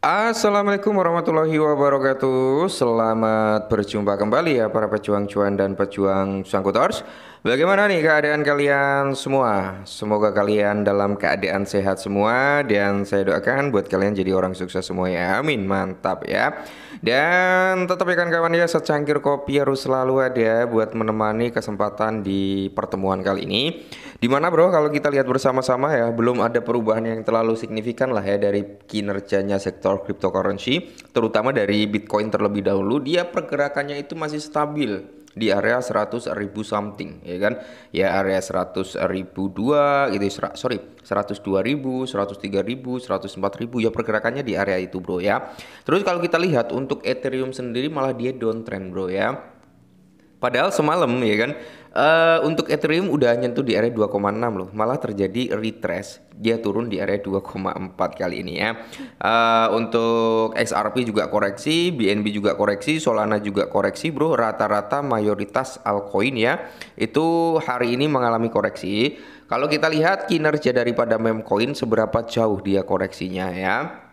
Assalamualaikum warahmatullahi wabarakatuh. Selamat berjumpa kembali ya para pejuang cuan dan pejuang Sangkutors. Bagaimana nih keadaan kalian semua? Semoga kalian dalam keadaan sehat semua dan saya doakan buat kalian jadi orang sukses semua ya. Amin. Mantap ya. Dan tetap ya kawan ya, secangkir kopi harus selalu ada buat menemani kesempatan di pertemuan kali ini. Dimana bro, kalau kita lihat bersama-sama ya, belum ada perubahan yang terlalu signifikan lah ya dari kinerjanya sektor cryptocurrency, terutama dari Bitcoin terlebih dahulu. Dia pergerakannya itu masih stabil di area 100.000 something ya kan, ya area 100.000 dua gitu, sorry 102.000, 103.000, 104.000 ya, pergerakannya di area itu bro ya. Terus kalau kita lihat untuk Ethereum sendiri malah dia downtrend bro ya. Padahal semalam ya kan, untuk Ethereum udah nyentuh di area 2,6 loh, malah terjadi retrace, dia turun di area 2,4 kali ini ya. Untuk XRP juga koreksi, BNB juga koreksi, Solana juga koreksi bro. Rata-rata mayoritas altcoin ya itu hari ini mengalami koreksi. Kalau kita lihat kinerja daripada meme coin seberapa jauh dia koreksinya ya.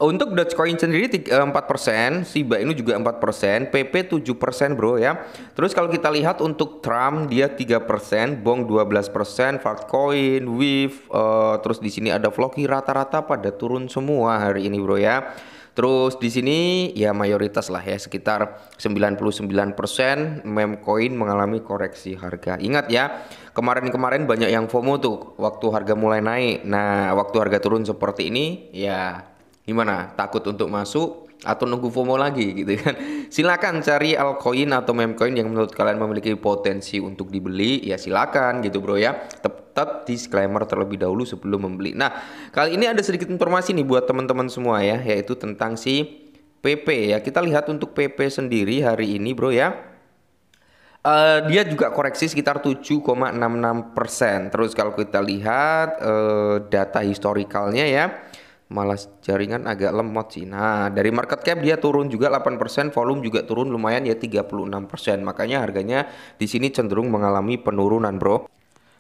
Untuk Dogecoin sendiri 4%, Shiba Inu juga 4%, PP 7% bro ya. Terus kalau kita lihat untuk Trump dia 3%, Bong 12%, Fartcoin, Wave, terus di sini ada Floki, rata-rata pada turun semua hari ini bro ya. Terus di sini ya mayoritas lah ya, sekitar 99% meme coin mengalami koreksi harga. Ingat ya, kemarin-kemarin banyak yang FOMO tuh waktu harga mulai naik. Nah, waktu harga turun seperti ini ya gimana? Takut untuk masuk atau nunggu FOMO lagi gitu kan? Silakan cari altcoin atau meme coin yang menurut kalian memiliki potensi untuk dibeli, ya silakan gitu bro ya. Tetap disclaimer terlebih dahulu sebelum membeli. Nah, kali ini ada sedikit informasi nih buat teman-teman semua ya, yaitu tentang si PP ya. Kita lihat untuk PP sendiri hari ini bro ya. Dia juga koreksi sekitar 7,66%. Terus kalau kita lihat data historikalnya ya, malah jaringan agak lemot sih. Nah, dari market cap dia turun juga 8%, volume juga turun lumayan ya 36%. Makanya harganya di sini cenderung mengalami penurunan, Bro.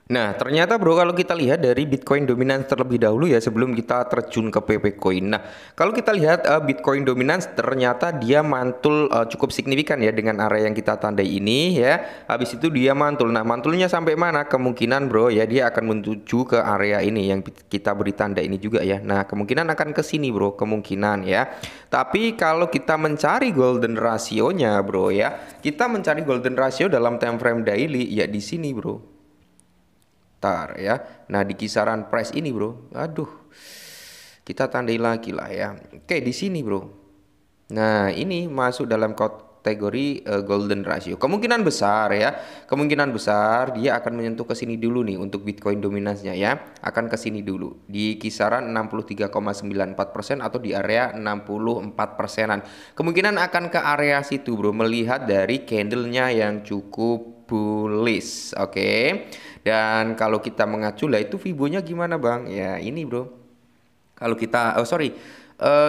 Nah, ternyata bro kalau kita lihat dari Bitcoin dominance terlebih dahulu ya sebelum kita terjun ke PP Coin. Nah, kalau kita lihat Bitcoin dominance ternyata dia mantul cukup signifikan ya dengan area yang kita tandai ini ya. Habis itu dia mantul. Nah, mantulnya sampai mana? Kemungkinan bro ya dia akan menuju ke area ini yang kita beri tanda ini juga ya. Nah, kemungkinan akan ke sini bro, kemungkinan ya. Tapi kalau kita mencari golden ratio-nya bro ya, kita mencari golden ratio dalam time frame daily ya di sini bro. Ya. Nah, di kisaran price ini, bro. Aduh. Kita tandai lagi lah ya. Oke, di sini, bro. Nah, ini masuk dalam kategori golden ratio. Kemungkinan besar ya. Kemungkinan besar dia akan menyentuh ke sini dulu nih untuk Bitcoin dominasinya ya. Akan ke sini dulu di kisaran 63,94% atau di area 64%-an. Kemungkinan akan ke area situ, bro, melihat dari candlenya yang cukup bullish. Oke. Dan kalau kita mengacu lah itu Fibonya gimana bang? Ya ini bro. Kalau kita,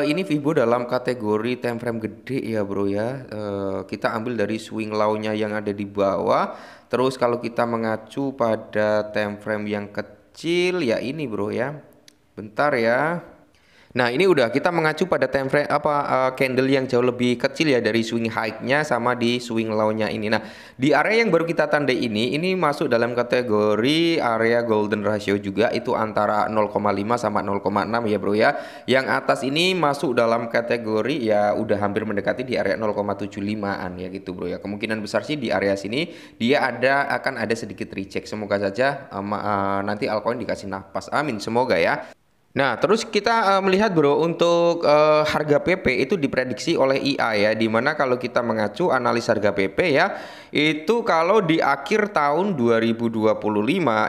ini Fibo dalam kategori time frame gede ya bro ya. Kita ambil dari swing low-nya yang ada di bawah. Terus kalau kita mengacu pada time frame yang kecil ya ini bro ya. Bentar ya. Nah, ini udah kita mengacu pada time frame candle yang jauh lebih kecil ya dari swing high-nya sama di swing low-nya ini. Nah, di area yang baru kita tandai ini masuk dalam kategori area golden ratio juga, itu antara 0,5 sama 0,6 ya, Bro ya. Yang atas ini masuk dalam kategori ya udah hampir mendekati di area 0,75-an ya gitu, Bro ya. Kemungkinan besar sih di area sini dia akan ada sedikit reject. Semoga saja nanti altcoin dikasih nafas. Amin, semoga ya. Nah, terus kita melihat bro untuk harga PP itu diprediksi oleh IA ya, dimana kalau kita mengacu analis harga PP ya, itu kalau di akhir tahun 2025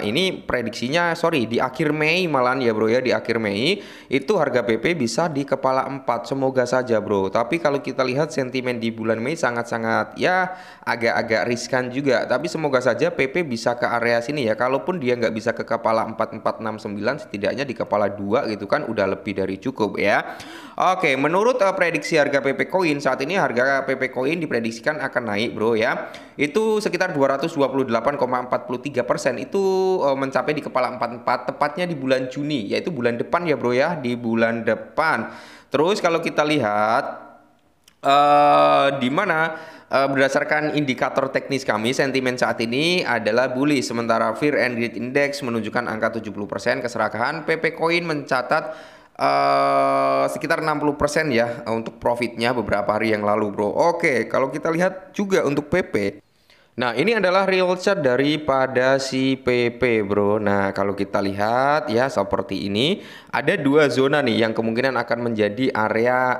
ini prediksinya, di akhir Mei malahan ya bro ya, di akhir Mei itu harga PP bisa di kepala 4, semoga saja bro. Tapi kalau kita lihat sentimen di bulan Mei sangat-sangat ya agak-agak riskan juga, tapi semoga saja PP bisa ke area sini ya. Kalaupun dia nggak bisa ke kepala 4, 4, 6, 9, setidaknya di kepala 2 2 gitu kan udah lebih dari cukup ya. Oke, menurut prediksi harga PP Coin saat ini harga PP Coin diprediksikan akan naik bro ya. Itu sekitar 228,43% itu mencapai di kepala 44 tepatnya di bulan Juni yaitu bulan depan ya bro ya, di bulan depan. Terus kalau kita lihat di mana berdasarkan indikator teknis kami sentimen saat ini adalah bullish sementara Fear and Greed Index menunjukkan angka 70% keserakahan. PP Coin mencatat sekitar 60% ya untuk profitnya beberapa hari yang lalu bro. Oke, kalau kita lihat juga untuk PP. Nah, ini adalah real chart daripada si PP bro. Nah, kalau kita lihat ya seperti ini, ada dua zona nih yang kemungkinan akan menjadi area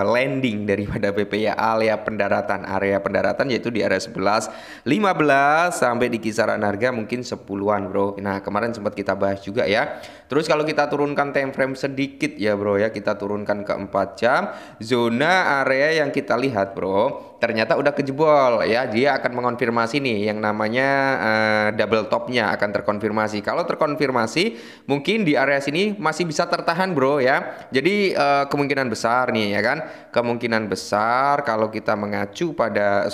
landing daripada PP ya, area pendaratan yaitu di area 11, 15 sampai di kisaran harga mungkin 10-an bro. Nah, kemarin sempat kita bahas juga ya. Terus kalau kita turunkan time frame sedikit ya bro ya, kita turunkan ke 4 jam, zona area yang kita lihat bro, ternyata udah kejebol ya. Dia akan mengonfirmasi nih yang namanya double topnya akan terkonfirmasi. Kalau terkonfirmasi mungkin di area sini masih bisa tertahan bro ya. Jadi kemungkinan besar nih ya kan, kemungkinan besar kalau kita mengacu pada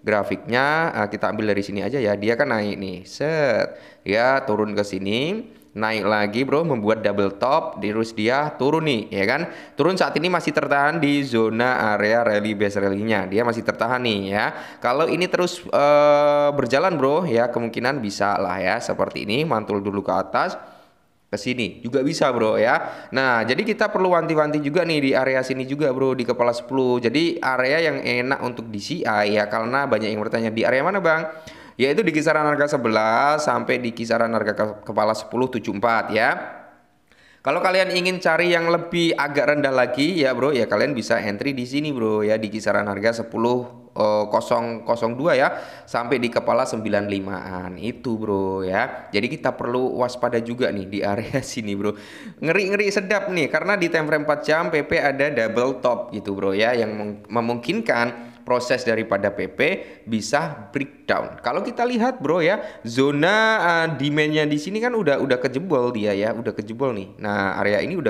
grafiknya, kita ambil dari sini aja ya. Dia kan naik nih set ya, turun ke sini, naik lagi bro, membuat double top, terus dia turun nih ya kan. Turun saat ini masih tertahan di zona area rally base rally-nya, dia masih tertahan nih ya. Kalau ini terus berjalan bro ya, kemungkinan bisa lah ya seperti ini, mantul dulu ke atas ke sini juga bisa bro ya. Nah, jadi kita perlu wanti-wanti juga nih di area sini juga bro, di kepala 10. Jadi area yang enak untuk DCI ya, karena banyak yang bertanya di area mana bang, yaitu di kisaran harga 11 sampai di kisaran harga kepala 10.74 ya. Kalau kalian ingin cari yang lebih agak rendah lagi ya bro ya, kalian bisa entry di sini bro ya, di kisaran harga 10.002 ya sampai di kepala 95-an itu bro ya. Jadi kita perlu waspada juga nih di area sini bro. Ngeri-ngeri sedap nih karena di time frame 4 jam PP ada double top gitu bro ya, yang memungkinkan proses daripada PP bisa breakdown. Kalau kita lihat bro ya, zona demandnya di sini kan udah kejebol dia ya, udah kejebol nih. Nah, area ini udah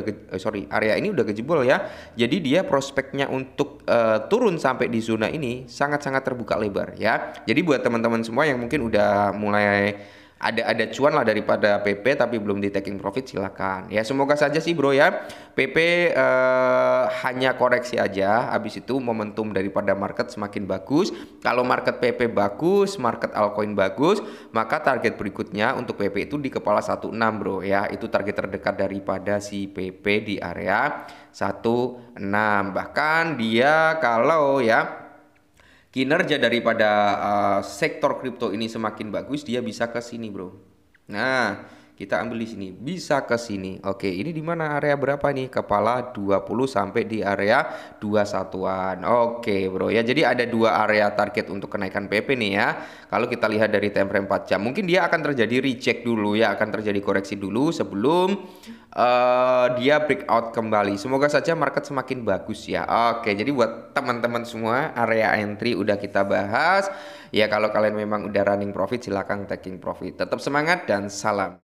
area ini udah kejebol ya. Jadi dia prospeknya untuk turun sampai di zona ini sangat-sangat terbuka lebar ya. Jadi buat teman-teman semua yang mungkin udah mulai ada cuan lah daripada PP tapi belum di taking profit, silakan ya. Semoga saja sih bro ya PP hanya koreksi aja, habis itu momentum daripada market semakin bagus. Kalau market PP bagus, market altcoin bagus, maka target berikutnya untuk PP itu di kepala 16 bro ya. Itu target terdekat daripada si PP di area 16. Bahkan dia kalau ya kinerja daripada sektor kripto ini semakin bagus, dia bisa ke sini bro. Nah, kita ambil di sini, bisa ke sini. Oke, ini di mana area berapa nih? Kepala 20 sampai di area 21-an. Oke bro ya, jadi ada dua area target untuk kenaikan PP nih ya. Kalau kita lihat dari time frame 4 jam, mungkin dia akan terjadi reject dulu ya, akan terjadi koreksi dulu sebelum dia breakout kembali. Semoga saja market semakin bagus ya. Oke, jadi buat teman-teman semua, area entry udah kita bahas. Ya kalau kalian memang udah running profit, silahkan taking profit. Tetap semangat dan salam.